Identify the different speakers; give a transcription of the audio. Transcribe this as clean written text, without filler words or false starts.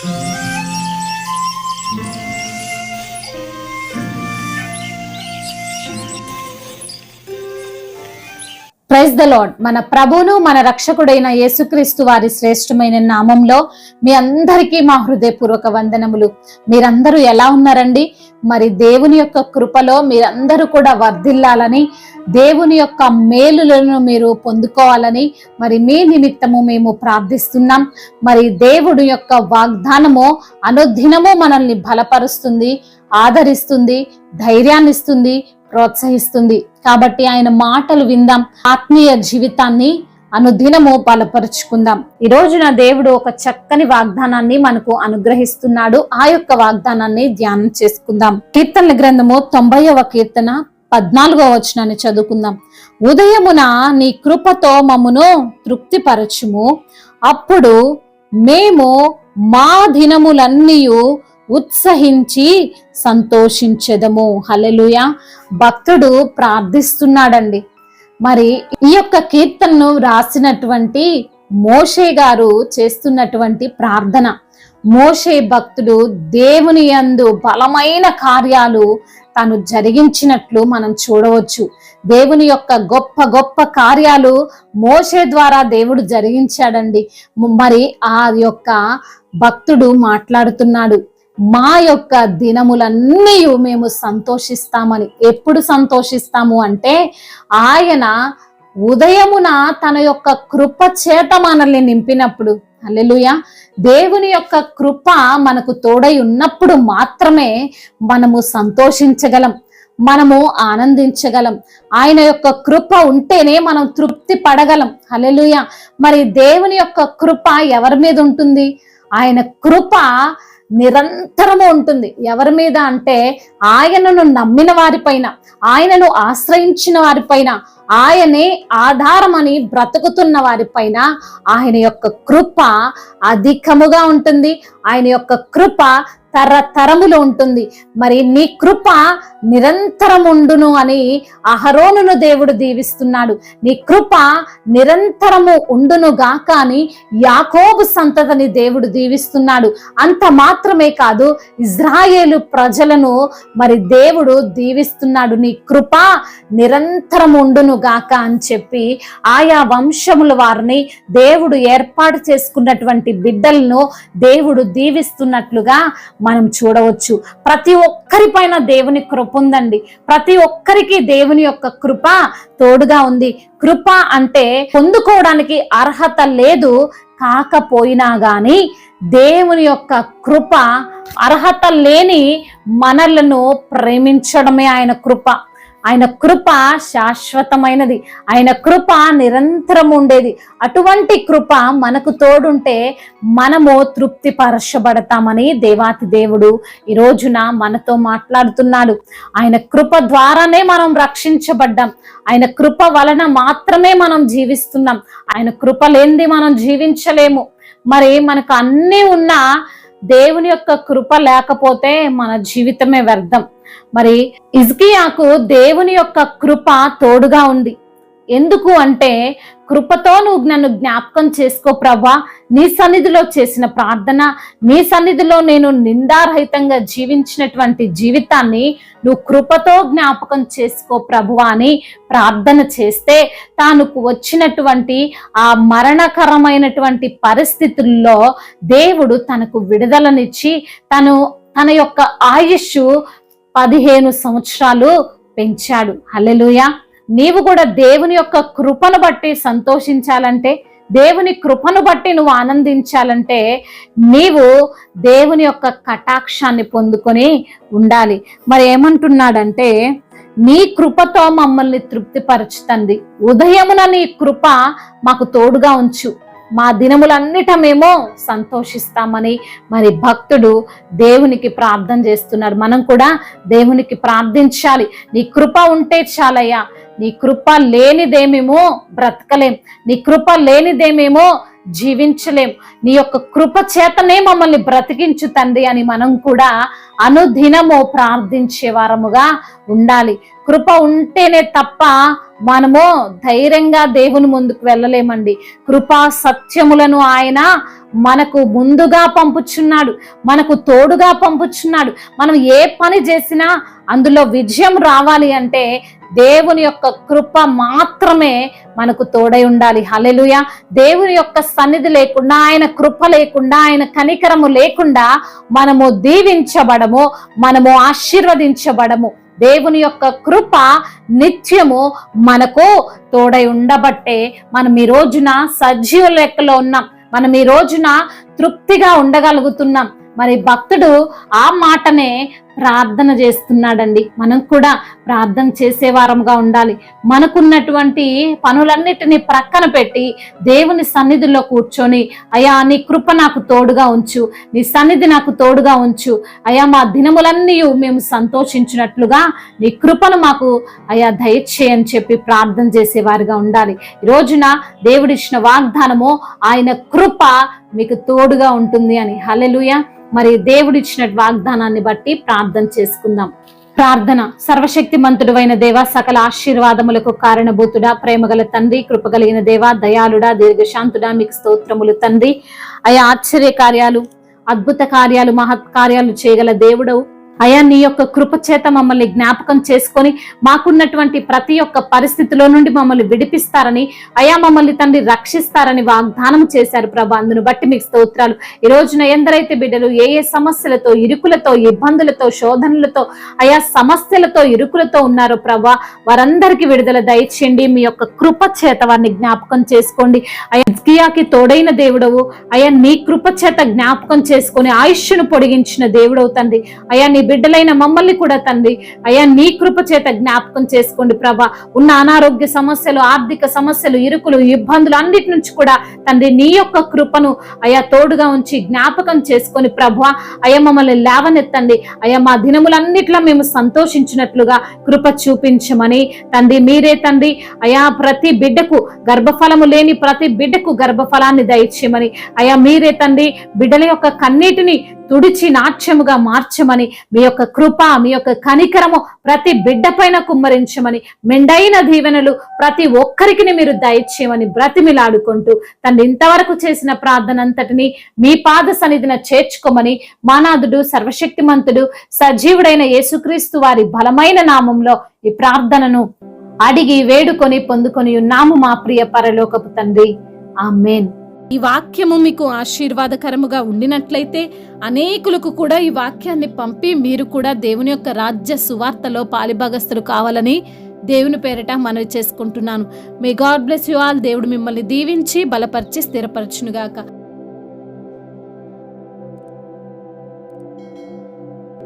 Speaker 1: Praise the lord. మన ప్రభువును మన రక్షకుడైన యేసుక్రీస్తు వారి శ్రేష్టమైన నామంలో మీ అందరికీ మా హృదయపూర్వక వందనములు. మీరందరూ ఎలా ఉన్నారండి? మరి దేవుని యొక్క కృపలో మీరందరూ కూడా వర్ధిల్లాలని, దేవుని యొక్క మేలులను మీరు పొందుకోవాలని మరి మీ నిమిత్తము మేము ప్రార్థిస్తున్నాం. మరి దేవుడి యొక్క వాగ్దానము అనుదినము మనల్ని బలపరుస్తుంది, ఆదరిస్తుంది, ధైర్యాన్ని ఇస్తుంది, ప్రోత్సహిస్తుంది. కాబట్టి ఆయన మాటలు విందాం, ఆత్మీయ జీవితాన్ని అనుదినము బలపరుచుకుందాం. ఈ రోజున దేవుడు ఒక చక్కని వాగ్దానాన్ని మనకు అనుగ్రహిస్తున్నాడు. ఆ యొక్క వాగ్దానాన్ని ధ్యానం చేసుకుందాం. కీర్తనల గ్రంథము 90వ కీర్తన 14వ వచనాన్ని చదువుకుందాం. ఉదయమున నీ కృపతో మమ్మును తృప్తిపరచుము, అప్పుడు మేము మా దినములన్నీయు ఉత్సహించి సంతోషించెదము. హల్లెలూయా. భక్తుడు ప్రార్థిస్తున్నాడండి. మరి ఈ యొక్క కీర్తనను రాసినటువంటి మోషే గారు చేస్తున్నటువంటి ప్రార్థన. మోషే భక్తుడు దేవుని యందు బలమైన కార్యాలు తాను జరిగించినట్లు మనం చూడవచ్చు. దేవుని యొక్క గొప్ప గొప్ప కార్యాలు మోషే ద్వారా దేవుడు జరిగించాడండి. మరి ఆ యొక్క భక్తుడు మాట్లాడుతున్నాడు, మా యొక్క దినములన్నీ మేము సంతోషిస్తామని. ఎప్పుడు సంతోషిస్తాము అంటే ఆయన ఉదయమున తన యొక్క కృప చేత మనల్ని నింపినప్పుడు. హల్లెలూయా. దేవుని యొక్క కృప మనకు తోడై ఉన్నప్పుడు మాత్రమే మనము సంతోషించగలం, మనము ఆనందించగలం. ఆయన యొక్క కృప ఉంటేనే మనం తృప్తి పడగలం. హల్లెలూయా. మరి దేవుని యొక్క కృప ఎవరి మీద ఉంటుంది? ఆయన కృప నిరంతరము ఉంటుంది. ఎవరి మీద అంటే ఆయనను నమ్మిన వారిపైన, ఆయనను ఆశ్రయించిన వారిపైన, ఆయనే ఆధారమని బ్రతుకుతున్న వారిపైన ఆయన యొక్క కృప అధికముగా ఉంటుంది. ఆయన యొక్క కృప తరతరములు ఉంటుంది. మరి నీ కృప నిరంతరం ఉండును అని అహరోనును దేవుడు దీవిస్తున్నాడు. నీ కృప నిరంతరము ఉండును గాక అని యాకోబు సంతతిని దేవుడు దీవిస్తున్నాడు. అంత మాత్రమే కాదు, ఇజ్రాయేలు ప్రజలను మరి దేవుడు దీవిస్తున్నాడు. నీ కృప నిరంతరం ఉండును గాక అని చెప్పి ఆయా వంశముల వారిని దేవుడు ఏర్పాటు చేసుకున్నటువంటి బిడ్డలను దేవుడు దీవిస్తున్నట్లుగా మనం చూడవచ్చు. ప్రతి ఒక్కరి పైన దేవుని కృప ఉందండి. ప్రతి ఒక్కరికి దేవుని యొక్క కృప తోడుగా ఉంది. కృప అంటే పొందుకోవడానికి అర్హత లేదు, కాకపోయినా గాని దేవుని యొక్క కృప అర్హత లేని మనలను ప్రేమించడమే ఆయన కృప. ఆయన కృప శాశ్వతమైనది. ఆయన కృప నిరంతరం ఉండేది. అటువంటి కృప మనకు తోడుంటే మనము తృప్తి పరచబడతామని దేవాతి దేవుడు ఈ రోజున మనతో మాట్లాడుతున్నాడు. ఆయన కృప ద్వారానే మనం రక్షించబడ్డాం. ఆయన కృప వలన మాత్రమే మనం జీవిస్తున్నాం. ఆయన కృప లేనిది మనం జీవించలేము. మరి మనకు అన్నీ ఉన్నా దేవుని యొక్క కృప లేకపోతే మన జీవితమే వ్యర్థం. మరి హిజ్కియాకు దేవుని యొక్క కృప తోడుగా ఉంది. ఎందుకు అంటే, కృపతో నువ్వు నన్ను జ్ఞాపకం చేసుకో ప్రభా, నీ సన్నిధిలో చేసిన ప్రార్థన, నీ సన్నిధిలో నేను నిందారహితంగా జీవించినటువంటి జీవితాన్ని నువ్వు కృపతో జ్ఞాపకం చేసుకో ప్రభువా అని ప్రార్థన చేస్తే తాను వచ్చినటువంటి ఆ మరణకరమైనటువంటి పరిస్థితుల్లో దేవుడు తనకు విడుదలనిచ్చి తన యొక్క ఆయుష్ 15 సంవత్సరాలు పెంచాడు. హల్లెలూయా. నీవు కూడా దేవుని యొక్క కృపను బట్టి సంతోషించాలంటే, దేవుని కృపను బట్టి నువ్వు ఆనందించాలంటే నీవు దేవుని యొక్క కటాక్షాన్ని పొందుకొని ఉండాలి. మరి ఏమంటున్నాడంటే, నీ కృపతో మమ్మల్ని తృప్తిపరచుతండి. ఉదయమున నీ కృప మాకు తోడుగా ఉంచు, మా దినములన్నిట మేము సంతోషిస్తామని మరి భక్తుడు దేవునికి ప్రార్థన చేస్తున్నాడు. మనం కూడా దేవునికి ప్రార్థించాలి. నీ కృప ఉంటే చాలయ్యా, నీ కృప లేనిదేమేమో బ్రతకలేం, నీ కృప లేనిదేమేమో జీవించలేం. నీ యొక్క కృప చేతనే మమ్మల్ని బ్రతికించు తండ్రి అని మనం కూడా అనుదినము ప్రార్థించే వారముగా ఉండాలి. కృప ఉంటేనే తప్ప మనము ధైర్యంగా దేవుని ముందుకు వెళ్ళలేమండి. కృపా సత్యములను ఆయన మనకు ముందుగా పంపుచున్నాడు, మనకు తోడుగా పంపుచున్నాడు. మనం ఏ పని చేసినా అందులో విజయం రావాలి అంటే దేవుని యొక్క కృప మాత్రమే మనకు తోడై ఉండాలి. హల్లెలూయా. దేవుని యొక్క సన్నిధి లేకుండా, ఆయన కృప లేకుండా, ఆయన కనికరము లేకుండా మనము దీవించబడము, మనము ఆశీర్వదించబడము. దేవుని యొక్క కృప నిత్యము మనకు తోడై ఉండబట్టే మనం ఈ రోజున సజీవ లెక్కలో ఉన్నాం, మనం ఈ రోజున తృప్తిగా ఉండగలుగుతున్నాం. మరి భక్తుడు ఆ మాటనే ప్రార్థన చేస్తున్నాడండి. మనం కూడా ప్రార్థన చేసేవారంగా ఉండాలి. మనకున్నటువంటి పనులన్నిటినీ ప్రక్కన పెట్టి దేవుని సన్నిధిలో కూర్చొని, అయ్యా నీ కృప నాకు తోడుగా ఉంచు, నీ సన్నిధి నాకు తోడుగా ఉంచు, అయ్యా మా దినములన్నీ మేము సంతోషించినట్లుగా నీ కృపను మాకు అయ్యా దయచేయని చెప్పి ప్రార్థన చేసేవారుగా ఉండాలి. ఈ రోజున దేవుడిచ్చిన వాగ్దానము ఆయన కృప మీకు తోడుగా ఉంటుంది అని. హల్లెలూయా. మరి దేవుడిచ్చిన వాగ్దానాన్ని బట్టి ప్రార్థన చేసుకుందాం. ప్రార్థన. సర్వశక్తిమంతుడు అయిన దేవ, సకల ఆశీర్వాదములకు కారణభూతుడా, ప్రేమగల తండ్రి, కృపగలిగిన దేవ, దయాళుడా, దీర్ఘశాంతుడా, మీకు స్తోత్రములు తండ్రి. అయా ఆశ్చర్య కార్యాలు, అద్భుత కార్యాలు, మహత్ కార్యాలు చేయగల దేవుడవు అయా, నీ యొక్క కృప చేత మమ్మల్ని జ్ఞాపకం చేసుకొని మాకున్నటువంటి ప్రతి ఒక్క పరిస్థితిలో నుండి మమ్మల్ని విడిపిస్తారని, అయా మమ్మల్ని తండ్రి రక్షిస్తారని వాగ్దానం చేశారు ప్రభా. అందును బట్టి మీకు స్తోత్రాలు. ఈ రోజున ఎందరైతే బిడ్డలు ఏ ఏ సమస్యలతో, ఇరుకులతో, ఇబ్బందులతో, శోధనలతో, అయా సమస్యలతో, ఇరుకులతో ఉన్నారో ప్రభా, వారందరికీ విడుదల దయచేయండి. మీ యొక్క కృప చేత వారిని జ్ఞాపకం చేసుకోండి. అయా హిజ్కియాకి తోడైన దేవుడవు, అయా నీ కృప చేత జ్ఞాపకం చేసుకొని ఆయుష్ను పొడిగించిన దేవుడవు తండ్రి. అయా నీ బిడ్డలైన మమ్మల్ని కూడా తండ్రి అయా నీ కృప చేత జ్ఞాపకం చేసుకోండి ప్రభా. ఉన్న అనారోగ్య సమస్యలు, ఆర్థిక సమస్యలు, ఇరుకులు, ఇబ్బందులు అన్నిటి నుంచి కూడా తండ్రి నీ యొక్క కృపను అయా తోడుగా ఉంచి జ్ఞాపకం చేసుకొని ప్రభా అయా మమ్మల్ని లేవనెత్తండి. అయా మా దినములన్నిట్లో మేము సంతోషించినట్లుగా కృప చూపించమని తండ్రి మీరే తండ్రి అయా ప్రతి బిడ్డకు గర్భఫలము లేని ప్రతి బిడ్డకు గర్భఫలాన్ని దయచేయమని, అయా మీరే తండ్రి బిడ్డల యొక్క కన్నీటిని తుడిచి నాట్యముగా మార్చమని, మీ యొక్క కృప, మీ యొక్క కనికరము ప్రతి బిడ్డ పైన కుమ్మరించమని, మెండైన దీవెనలు ప్రతి ఒక్కరికి మీరు దయచేయమని బ్రతిమిలాడుకుంటూ తండ్రి ఇంతవరకు చేసిన ప్రార్థన అంతటిని మీ పాద సన్నిధిన చేర్చుకోమని మానాథుడు, సర్వశక్తిమంతుడు, సజీవుడైన యేసుక్రీస్తు వారి బలమైన నామంలో ఈ ప్రార్థనను అడిగి వేడుకొని పొందుకొని ఉన్నాము మా ప్రియ పరలోకపు తండ్రి. ఆమేన్.
Speaker 2: ఈ వాక్యము మీకు ఆశీర్వాదకరముగా ఉండినట్లయితే అనేకులకు కూడా ఈ వాక్యాన్ని పంపి మీరు కూడా దేవుని యొక్క రాజ్య సువార్తలో పాలిభాగస్తులు కావాలని దేవుని పేరిట మనవి చేసుకుంటున్నాను. May God bless you all. దేవుడు మిమ్మల్ని దీవించి బలపరిచి స్థిరపరచునుగాక.